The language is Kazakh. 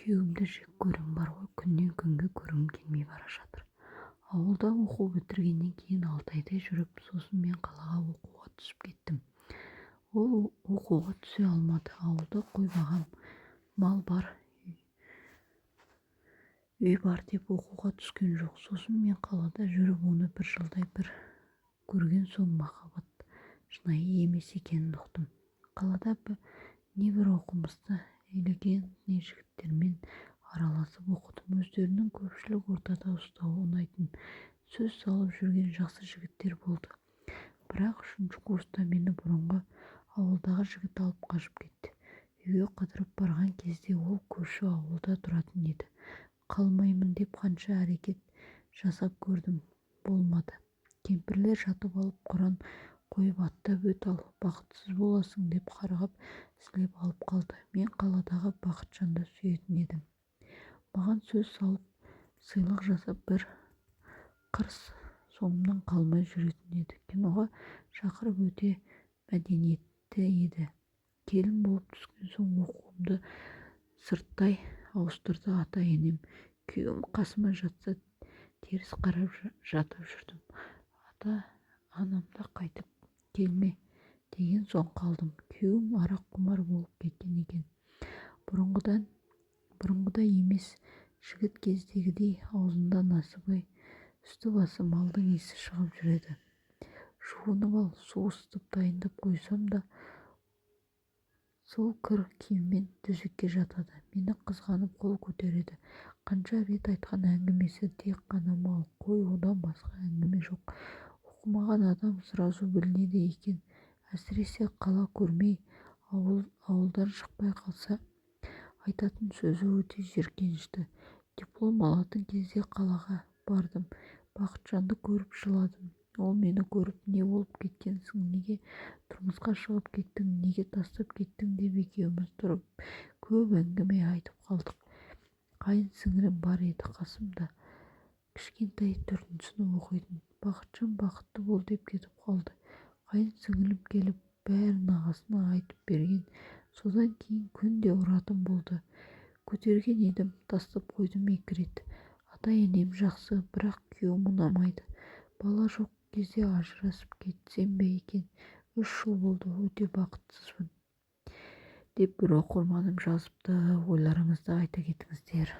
Күйеуімді жек көрем бар ғой, күннен күнге көргім келмей бара жатыр. Ауылда оқу бітіргеннен кейін 6 айдай жүріп, сосын мен қалаға оқуға түсіп кеттім. Ол оқуға түсе алмады. Ауылда қой бағам, мал бар, үй бар деп оқуға түскен жоқ. Сосын мен қалада жүріп, оны бір жылдай бір көрген соң махаббат шынайы емес екенін ұқтым. Қалада небір оқымысты, элегантный жігіттермен араласып оқыдым. Өздерінің көпшілік ортада ұстауы ұнайтын, сөз салып жүрген жақсы жігіттер болды. Бірақ 3-ші курста мені бұрынғы ауылдағы жігіт алып қашып кетті. Үйге қыдырып барған кезде ол көрші ауылда тұратын еді. Қалмаймын деп қанша әрекет жасап көрдім, болмады. Кемпірлер жатып алып Құран қойып аттап өт ал, бақытсыз боласың деп қарғап сілеп алып қалды. Мен қаладағы Бақытжанды сүйетін едім. Маған сөз салып, сыйлық жасап, бір қырс сомнан қалмай жүретін еді. Киноға шақырып өте мәдениетті еді. Келін болып түскен соң оқуымды сырттай ауыстырды ата-енем. Күйеуім қасыма жатса теріс қарап жатып жүрдім. Ата-анамда қайтып келме деген соң қалдым. Күйеуім арақ құмар болып кеткен екен. Бұрынғыдай емес, жігіт кездегідей аузында насыбай, үсті-басы малдың иісі шығып жүреді. Жуынып ал, су ысытып дайындап қойсам да, сол кір киіммен төсекке жатады. Мені қызғанып қол көтереді. Қанша рет айтқан әңгімесі тек қана мал, қой, одан басқа әңгіме жоқ. Оқымаған адам сразу білінеді екен. Әсіресе қала көрмей, ауылдан шықпай қалса, айтатын сөзі өте жиіркенішті. Диплом алатын кезде қалаға бардым. Бақытжанды көріп жыладым. Ол мені көріп, не болып кеткенсің, неге тұрмысқа шығып кеттің, неге тастап кеттің деп екеуміз тұрып көп әңгіме айтып қалдық. Қайын сіңірім бар еді қасымда. Кішкентай 4-ші сынып оқитын. Бақытжан бақытты бол деп кетіп қалды. Қайын сіңілім келіп бәрін ағасына айтып берген. Содан кейін күнде ұратын болды. Көтерген едім, тастап қойдым 2 рет. Ата-енем жақсы, бірақ күйеуім ұнамайды. Бала жоқ кезде ажырасып кетсем бе екен. 3 жыл болды, өте бақытсызбын деп бір оқырманым жазыпты. Ойларыңызды айта кетіңіздер.